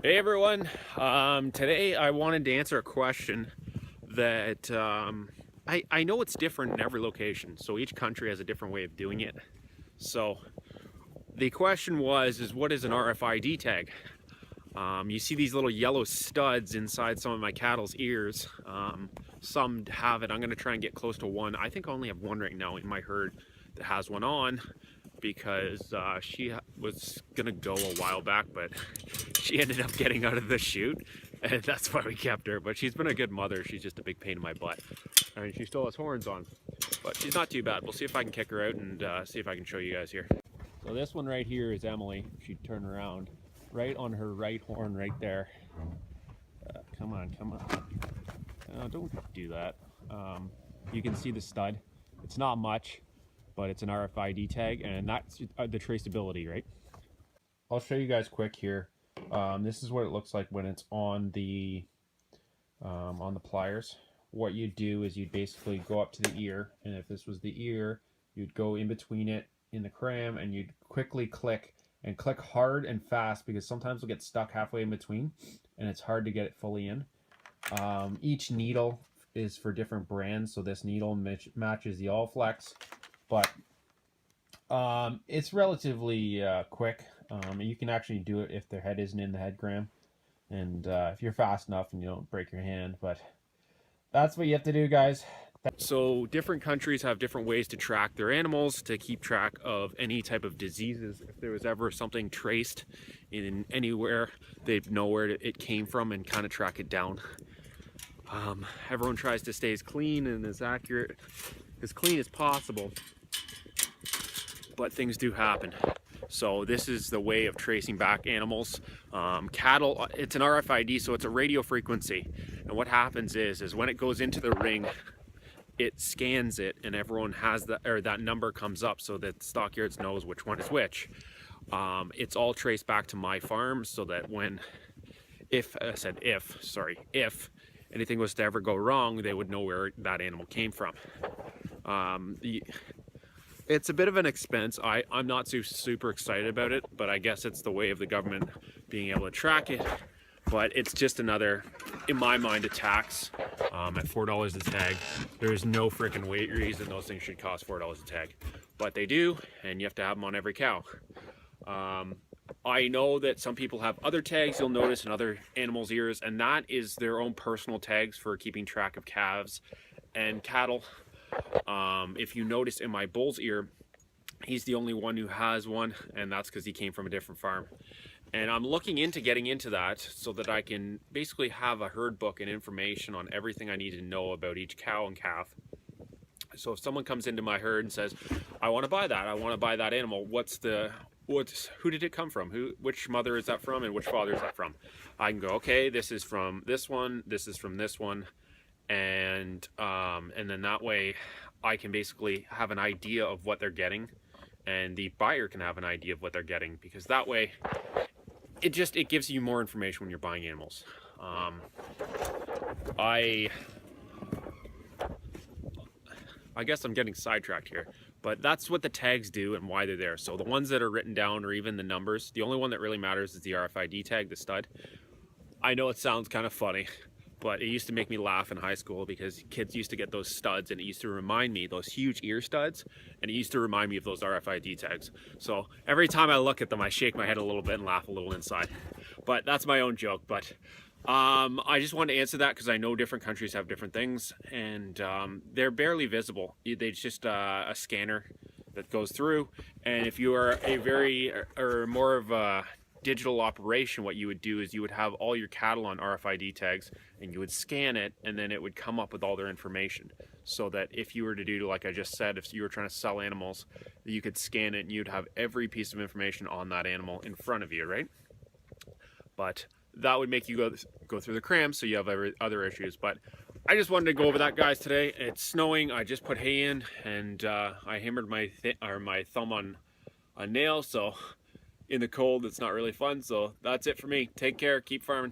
Hey everyone, today I wanted to answer a question that I know it's different in every location, so each country has a different way of doing it. So the question is what is an RFID tag? You see these little yellow studs inside some of my cattle's ears. Some have it. I'm going to try and get close to one. I think I only have one right now in my herd that has one on, because she was gonna go a while back, but she ended up getting out of the chute, and that's why we kept her. But she's been a good mother. She's just a big pain in my butt. I mean, she still has horns on, but she's not too bad. We'll see if I can kick her out and see if I can show you guys here. So this one right here is Emily. She'd turn around right on her right horn right there. Come on, come on. Don't do that. You can see the stud. It's not much, but it's an RFID tag, and that's the traceability, right? I'll show you guys quick here. This is what it looks like when it's on the pliers. What you do is you'd basically go up to the ear, and if this was the ear, you'd go in between it in the cram, and you'd quickly click, and click hard and fast, because sometimes it'll get stuck halfway in between, and it's hard to get it fully in. Each needle is for different brands, so this needle matches the Allflex, but it's relatively quick. You can actually do it if their head isn't in the head gram, and if you're fast enough and you don't break your hand. But that's what you have to do, guys. So different countries have different ways to track their animals, to keep track of any type of diseases. If there was ever something traced in anywhere, they'd know where it came from and kind of track it down. Everyone tries to stay as clean and as accurate, as clean as possible, but things do happen. So this is the way of tracing back animals. Cattle, it's an RFID, so it's a radio frequency. And what happens is when it goes into the ring, it scans it, and everyone has that number comes up, so that stockyards knows which one is which. It's all traced back to my farm, so that if anything was to ever go wrong, they would know where that animal came from. It's a bit of an expense. I'm not super excited about it, but I guess it's the way of the government being able to track it. But it's just another, in my mind, a tax at $4 a tag. There's no freaking reason those things should cost $4 a tag, but they do, and you have to have them on every cow. I know that some people have other tags you'll notice in other animals' ears, and that is their own personal tags for keeping track of calves and cattle. If you notice in my bull's ear, he's the only one who has one, and that's because he came from a different farm. And I'm looking into getting into that so that I can basically have a herd book and information on everything I need to know about each cow and calf. So if someone comes into my herd and says, I want to buy that animal, who did it come from? Which mother is that from, and which father is that from? I can go, okay, this is from this one, this is from this one, and then that way I can basically have an idea of what they're getting, and the buyer can have an idea of what they're getting, because that way it gives you more information when you're buying animals. I guess I'm getting sidetracked here, but that's what the tags do and why they're there. So the ones that are written down, or even the numbers, the only one that really matters is the RFID tag, the stud. I know it sounds kind of funny, but it used to make me laugh in high school, because kids used to get those studs, and it used to remind me, those huge ear studs, and it used to remind me of those RFID tags. So every time I look at them, I shake my head a little bit and laugh a little inside. But that's my own joke. But I just wanted to answer that because I know different countries have different things, and they're barely visible. It's just a scanner that goes through, and if you are more of a digital operation, what you would do is you would have all your cattle on RFID tags, and you would scan it, and then it would come up with all their information, so that if you were to do, like I just said, if you were trying to sell animals, you could scan it and you'd have every piece of information on that animal in front of you, right? But that would make you go through the cram, so you have other issues. But I just wanted to go over that, guys, today. It's snowing. I just put hay in, and I hammered my thumb on a nail, so in the cold it's not really fun. So that's it for me. Take care, keep farming.